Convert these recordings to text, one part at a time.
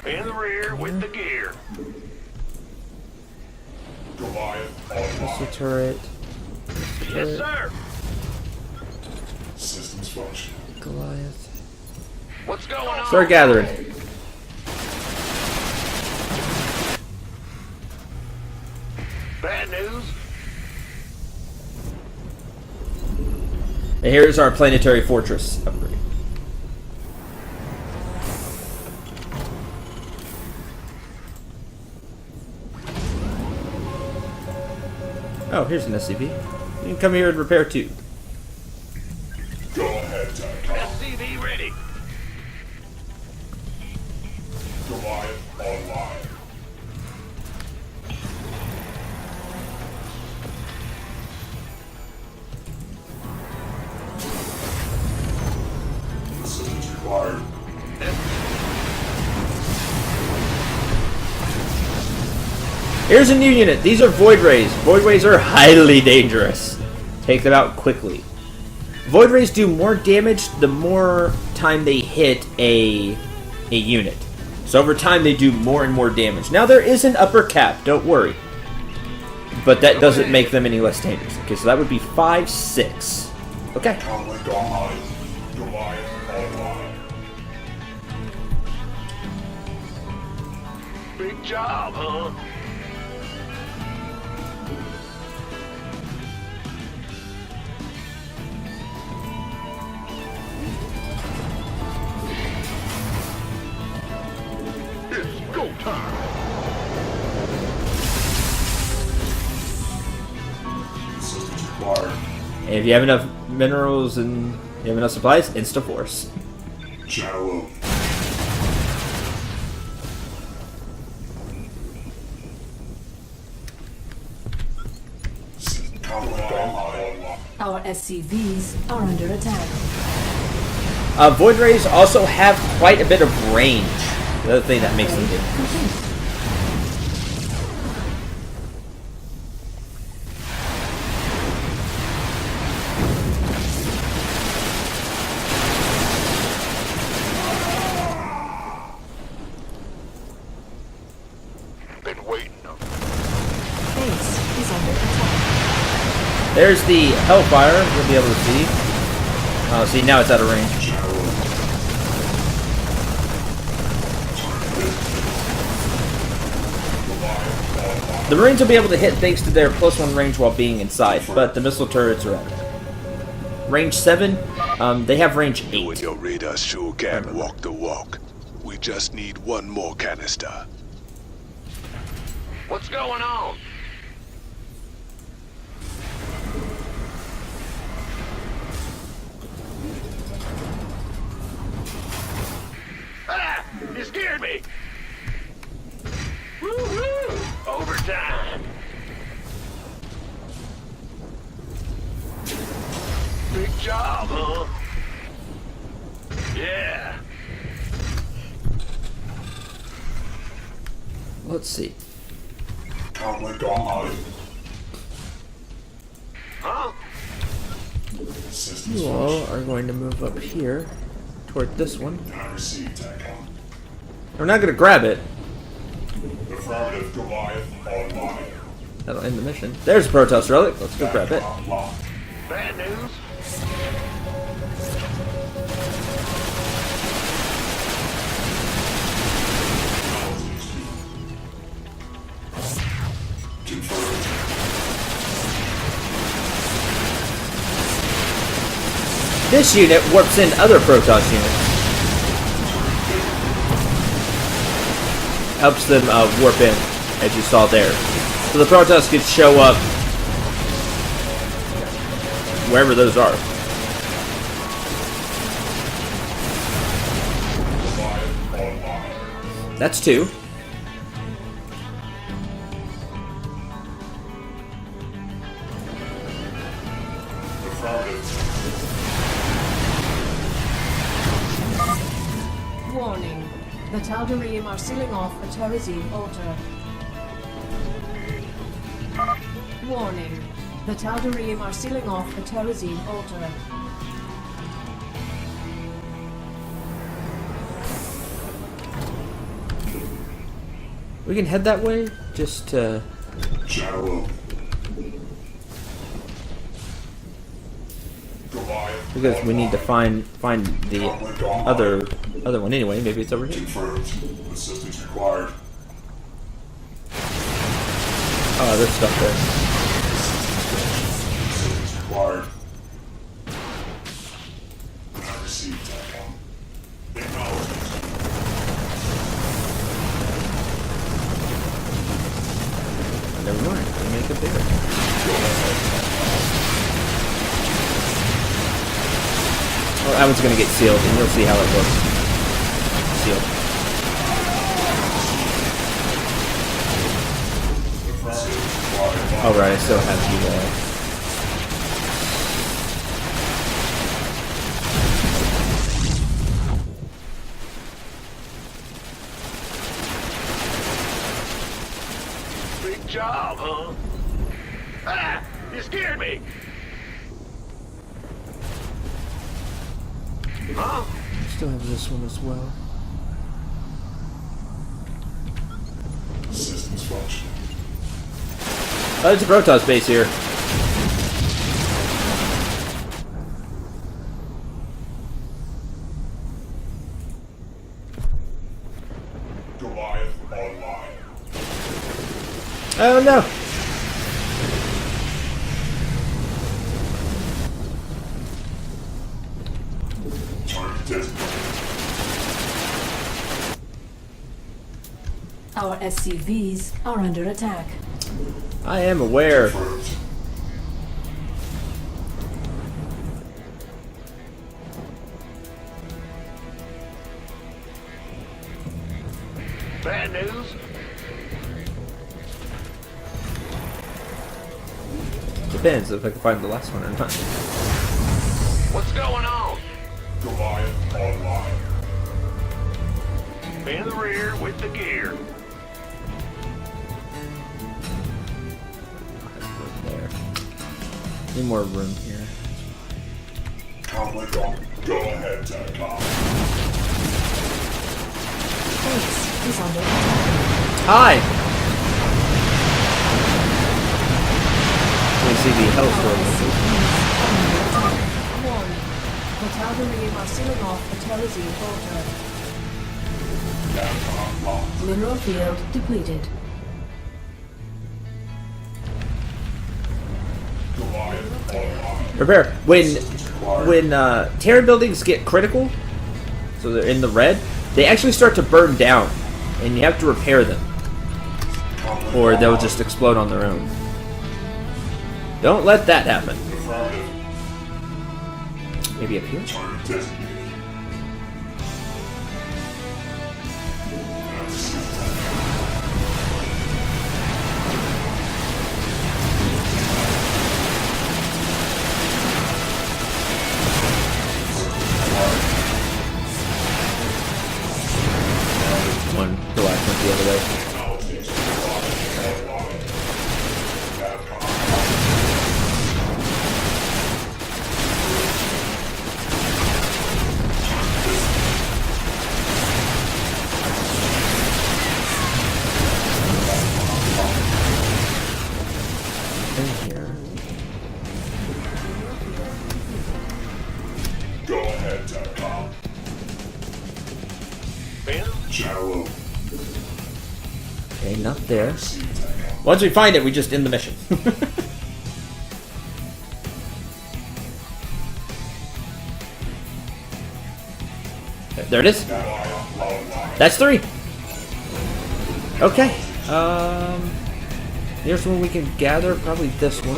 In the rear with the gear. Goliath Missile online. turret. Yes, sir. Systems function. Goliath. What's going on? Start gathering. Bad news. And here's our planetary fortress upgrade. Oh, here's an SCV. You can come here and repair too. Go ahead, TACOM. SCV ready. Goliath online. Assistance required. Here's a new unit. These are Void Rays. Void Rays are highly dangerous. Take them out quickly. Void Rays do more damage the more time they hit a unit. So over time they do more and more damage. Now there is an upper cap, don't worry. But that doesn't make them any less dangerous. Okay, so that would be 5, 6. Okay. Conflict online. Goliath online. Big job, huh? It's go time. Systems required. And if you have enough minerals and you have enough supplies, Insta-Force. Channel open. Conflict online. Our SCVs are under attack. Void Rays also have quite a bit of range. The other thing that makes them dangerous. Complete. Been waiting. Base is under attack. There's the Hellfire. You'll be able to see. Oh, see, now it's out of range. Channel open. Goliath online. The Marines will be able to hit thanks to their +1 range while being inside, but the missile turrets are out. Range 7, they have range You 8. and your radar sure can walk the walk. We just need one more canister. What's going on? Ah! You scared me! Woo-hoo! Overtime! Big job, huh? Yeah! Let's see. Conflict online. Huh? Systems You function. all are going to move up here toward this one. I receive, TACOM. We're not going to grab it. Affirmative. Goliath online. That'll end the mission. There's a Protoss relic. Let's go grab it. TACOM locked. Bad news? Confirmed. This unit warps in other Protoss units. Helps them warp in, as you saw there. So the Protoss could show up wherever those are. Goliath online. That's 2. Affirmative. Warning. The Tal'Darim are sealing off a Terrazine altar. Warning. The Tal'Darim are sealing off a Terrazine altar. We can head that way just to... Cendril. Goliath. Because we need to find the other one anyway. Maybe it's over here. Confirmed. Assistance required. Oh, there's stuff there. Assistance required. I received TACOM. Acknowledgement. Never mind. We make it bigger. Well, that one's gonna get sealed, and you'll see how it looks. Sealed. Alright, I still have you Big job, huh? Ah! You scared me! Huh? Still have this one as well. Systems functioning. Oh, there's a Protoss base here. Goliath online. Oh no! Target designated. Our SCVs are under attack. I am aware. Confirmed. Bad news? Depends if I can find the last one or not. What's going on? Goliath online. In the rear with the gear. There. Need more room here. Comlink on. Go ahead, TACOM. Base is under attack. Hi! Let me see the health Our room. SCVs are under attack. Warning. The Tal'Darim are sealing off the Terrazine border. TACOM locked. Mineral field depleted. Goliath online. Prepare. When Systems required. Terran buildings get critical, so they're in the red, they actually start to burn down, and you have to repair them, Comlink or they'll online. just explode on their own. Don't let that happen. Affirmative. Maybe up here? Target designated. I received TACOM. One Goliath went the other way. Technologies online. TACOM. In here. Go ahead, TACOM. In? Cendril. Okay, not there. Received TACOM. Once we find it, we just end the mission. There it is. Goliath online. That's 3. Okay. Here's one we can gather. Probably this one.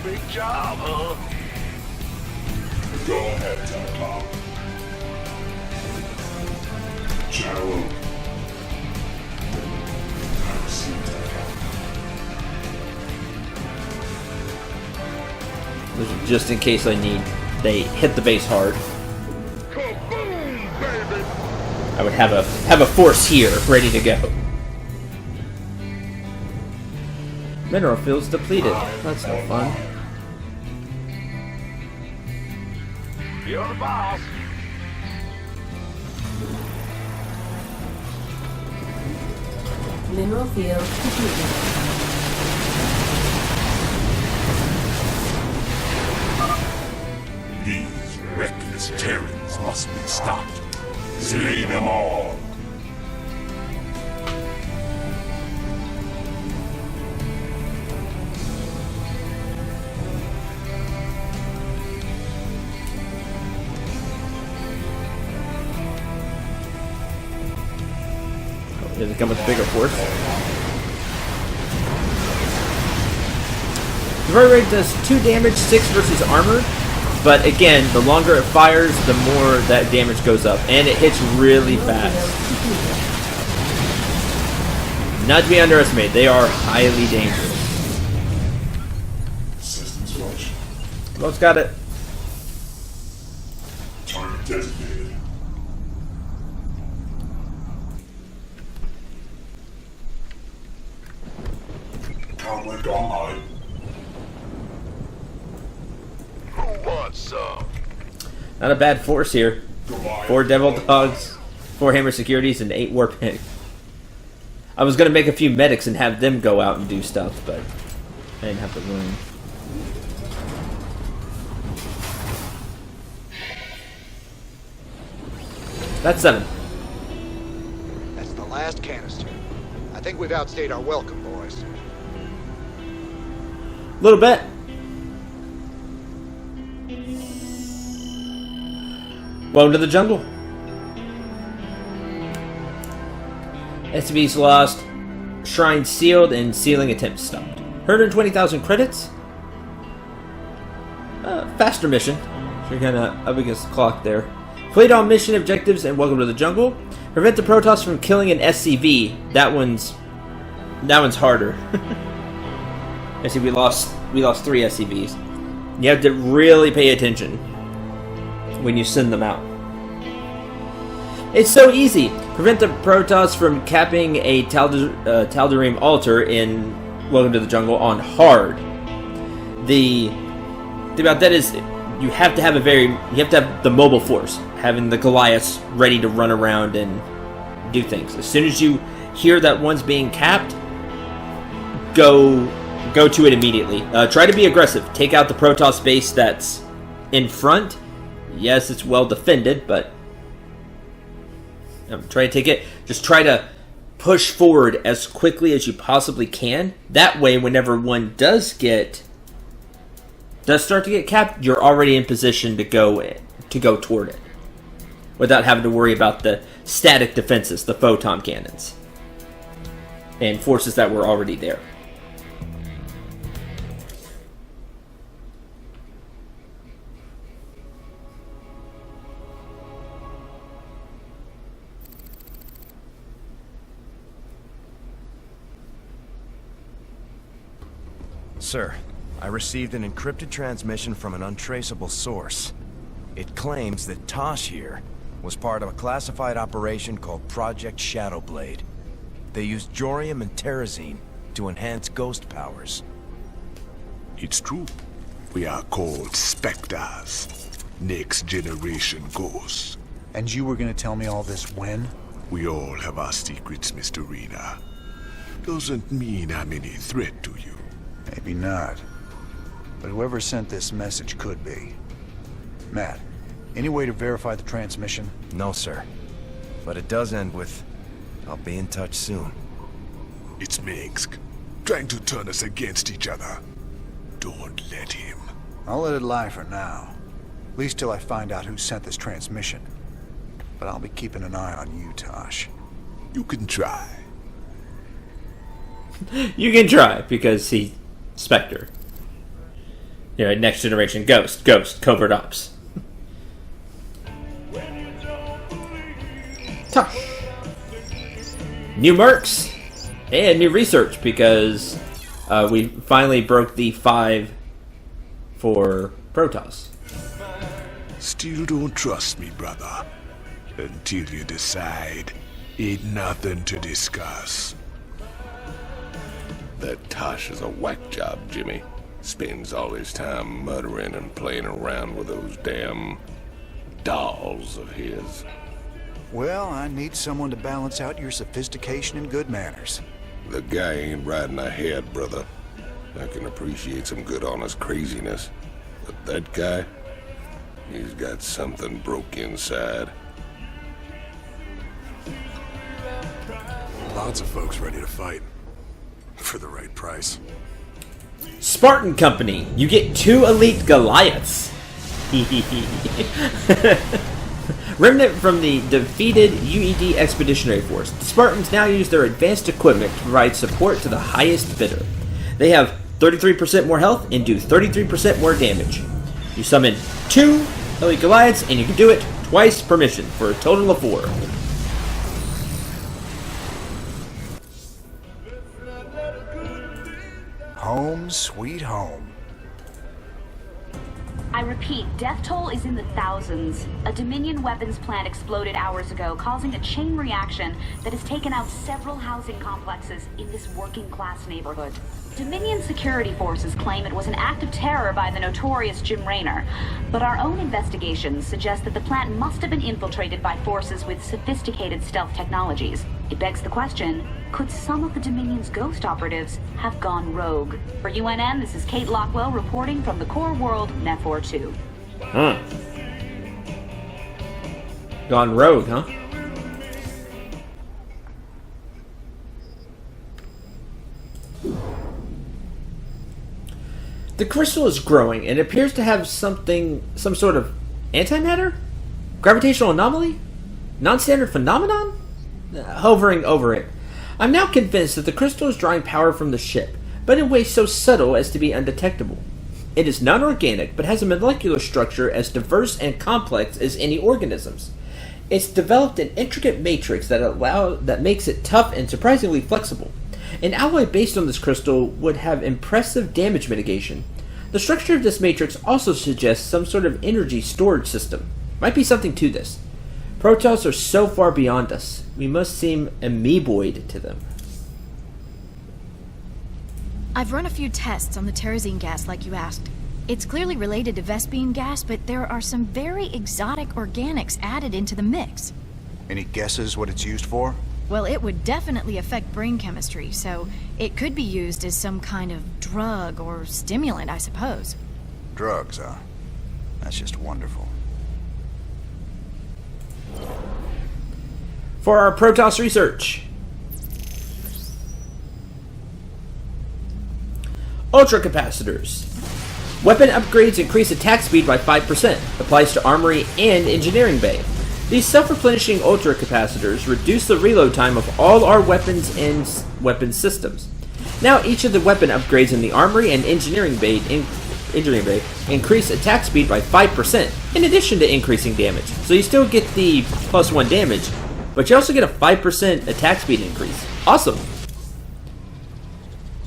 Big job, huh? Go ahead, TACOM. Cendril. I received TACOM. This is just in case they hit the base hard. Kaboom, baby! I would have a force here ready to go. Mineral fields depleted. That's no fun. You're the boss. Mineral field completed. These reckless Terrans must be stopped. Slay them all. Does it come with a bigger force? The Void Ray does 2 damage, 6 versus armor, but again, the longer it fires, the more that damage goes up, and it hits really fast. Not to be underestimated, they are highly dangerous. Systems function. Most got it. Target designated. Comlink online. Who wants some? Not a bad force here. Goliath. 4 Devil Dogs, 4 Hammer Securities, and 8 Warp Medics. I was going to make a few medics and have them go out and do stuff, but I didn't have the room. That's 7. That's the last canister. I think we've outstayed our welcome, boys. Little bit. Welcome to the jungle. SCVs lost, shrine sealed, and sealing attempt stopped. 120,000 credits. Faster mission. So you're kind of up against the clock there. Complete all mission objectives and welcome to the jungle. Prevent the Protoss from killing an SCV. That one's harder. I see we lost 3 SCVs. You have to really pay attention when you send them out. It's so easy. Prevent the Protoss from capping a Tal'Darim altar in Welcome to the Jungle on hard. The thing about that is you have to have the mobile force, having the Goliaths ready to run around and do things. As soon as you hear that one's being capped, go to it immediately. Try to be aggressive. Take out the Protoss base that's in front. Yes, it's well defended, but try to take it. Just try to push forward as quickly as you possibly can. That way, whenever one does start to get capped, you're already in position to go toward it, without having to worry about the static defenses, the photon cannons, and forces that were already there. Sir, I received an encrypted transmission from an untraceable source. It claims that Tosh here was part of a classified operation called Project Shadowblade. They used Jorium and Terrazine to enhance ghost powers. It's true. We are called Spectres. Next generation ghosts. And you were gonna tell me all this when? We all have our secrets, Mr. Rena. Doesn't mean I'm any threat to you. Maybe not. But whoever sent this message could be. Matt, any way to verify the transmission? No, sir. But it does end with, "I'll be in touch soon." It's Minsk, trying to turn us against each other. Don't let him. I'll let it lie for now. At least till I find out who sent this transmission. But I'll be keeping an eye on you, Tosh. You can try. You can try, because he's Spectre. You know, next generation Ghost, Covert Ops. Tosh. New mercs and new research, because we finally broke the 5 for Protoss. Still don't trust me, brother. Until you decide, ain't nothing to discuss. That Tosh is a whack job, Jimmy. Spends all his time muttering and playing around with those damn dolls of his. Well, I need someone to balance out your sophistication and good manners. The guy ain't riding ahead, brother. I can appreciate some good honest craziness. But that guy, he's got something broke inside. Lots of folks ready to fight. For the right price. Spartan Company. You get 2 elite Goliaths. Remnant from the defeated UED Expeditionary Force. The Spartans now use their advanced equipment to provide support to the highest bidder. They have 33% more health and do 33% more damage. You summon 2 elite Goliaths and you can do it twice per mission for a total of 4. Home sweet home. I repeat, death toll is in the thousands. A Dominion weapons plant exploded hours ago, causing a chain reaction that has taken out several housing complexes in this working-class neighborhood. Dominion security forces claim it was an act of terror by the notorious Jim Raynor, but our own investigations suggest that the plant must have been infiltrated by forces with sophisticated stealth technologies. It begs the question, could some of the Dominion's ghost operatives have gone rogue? For UNN, this is Kate Lockwell reporting from the core world, Nephor 2. Gone rogue, huh? The crystal is growing and appears to have some sort of antimatter? Gravitational anomaly? Non-standard phenomenon? Hovering over it. I'm now convinced that the crystal is drawing power from the ship, but in ways so subtle as to be undetectable. It is non-organic, but has a molecular structure as diverse and complex as any organisms. It's developed an intricate matrix that makes it tough and surprisingly flexible. An alloy based on this crystal would have impressive damage mitigation. The structure of this matrix also suggests some sort of energy storage system. Might be something to this. Protoss are so far beyond us. We must seem amoeboid to them. I've run a few tests on the terrazine gas like you asked. It's clearly related to Vespene gas, but there are some very exotic organics added into the mix. Any guesses what it's used for? Well, it would definitely affect brain chemistry, so it could be used as some kind of drug or stimulant, I suppose. Drugs, huh? That's just wonderful. For our Protoss research. Ultra capacitors. Weapon upgrades increase attack speed by 5%. Applies to armory and engineering bay. These self-replenishing ultra capacitors reduce the reload time of all our weapons and weapon systems. Now each of the weapon upgrades in the armory and engineering bay increase attack speed by 5%, in addition to increasing damage. So you still get the +1 damage, but you also get a 5% attack speed increase. Awesome!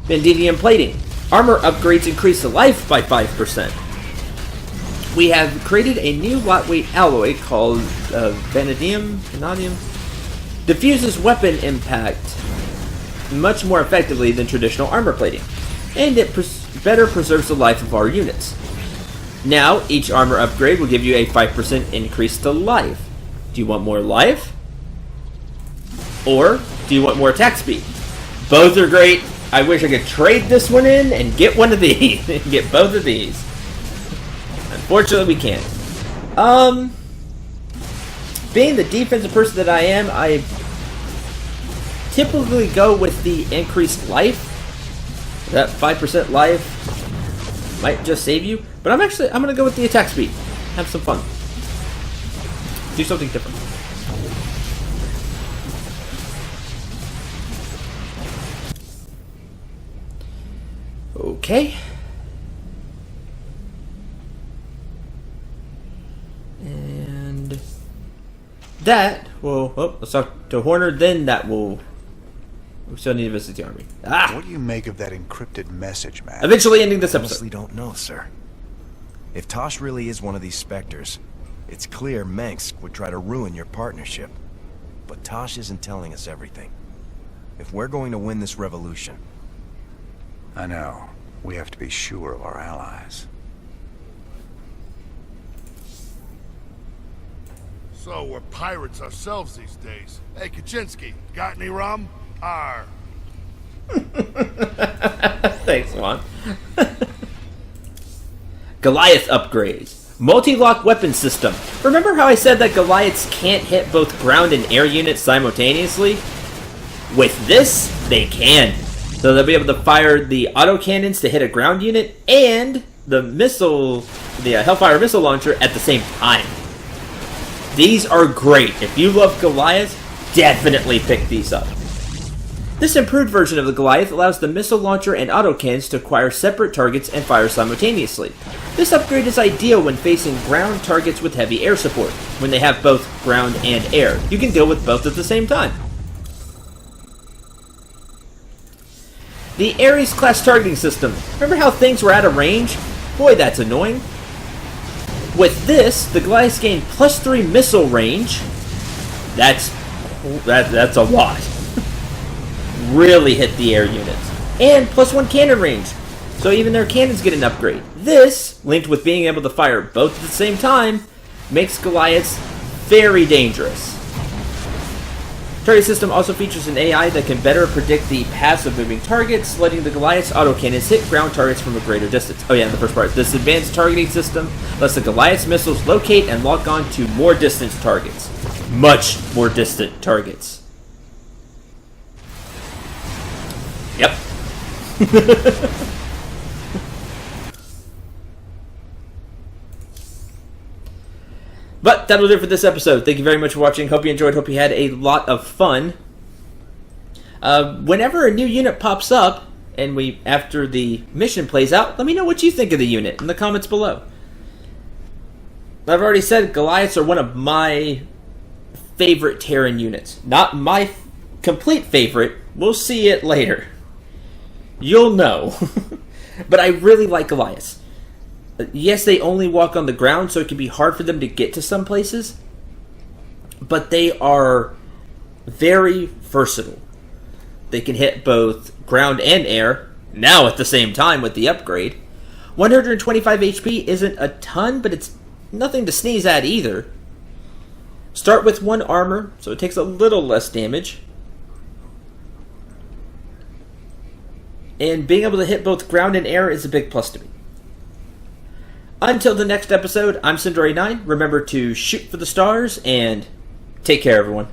Vanadium plating. Armor upgrades increase the life by 5%. We have created a new lightweight alloy called vanadium. Diffuses weapon impact much more effectively than traditional armor plating, and it better preserves the life of our units. Now, each armor upgrade will give you a 5% increase to life. Do you want more life? Or do you want more attack speed? Both are great. I wish I could trade this one in and get one of these. Get both of these. Unfortunately, we can't. Being the defensive person that I am, I typically go with the increased life. That 5% life might just save you. But I'm going to go with the attack speed. Have some fun. Do something different. Okay. And that will... Oh, let's talk to Horner, then that will... We still need to visit the army. Ah! What do you make of that encrypted message, Matt? Eventually ending this episode. Honestly don't know, sir. If Tosh really is one of these specters, it's clear Mengsk would try to ruin your partnership. But Tosh isn't telling us everything. If we're going to win this revolution... I know. We have to be sure of our allies. So we're pirates ourselves these days. Hey, Kaczynski, got any rum? Arr. Thanks, Juan. Goliath upgrades. Multi-lock weapon system. Remember how I said that Goliaths can't hit both ground and air units simultaneously? With this, they can. So they'll be able to fire the autocannons to hit a ground unit and the Hellfire missile launcher at the same time. These are great. If you love Goliath, definitely pick these up. This improved version of the Goliath allows the missile launcher and autocannons to acquire separate targets and fire simultaneously. This upgrade is ideal when facing ground targets with heavy air support. When they have both ground and air, you can deal with both at the same time. The Ares class targeting system. Remember how things were out of range? Boy, that's annoying. With this, the Goliaths gain +3 missile range. That's a lot. Really hit the air units. And +1 cannon range. So even their cannons get an upgrade. This, linked with being able to fire both at the same time, makes Goliaths very dangerous. Target system also features an AI that can better predict the paths of moving targets, letting the Goliath's autocannons hit ground targets from a greater distance. Oh yeah, in the first part. This advanced targeting system lets the Goliath's missiles locate and lock on to more distant targets. Much more distant targets. Yep. But that'll do it for this episode. Thank you very much for watching. Hope you enjoyed. Hope you had a lot of fun. Whenever a new unit pops up, and after the mission plays out, let me know what you think of the unit in the comments below. I've already said Goliaths are one of my favorite Terran units. Not my complete favorite. We'll see it later. You'll know. But I really like Goliaths. Yes, they only walk on the ground, so it can be hard for them to get to some places. But they are very versatile. They can hit both ground and air, now at the same time with the upgrade. 125 HP isn't a ton, but it's nothing to sneeze at either. Start with 1 armor, so it takes a little less damage. And being able to hit both ground and air is a big plus to me. Until the next episode, I'm Cendril. Remember to shoot for the stars, and take care, everyone.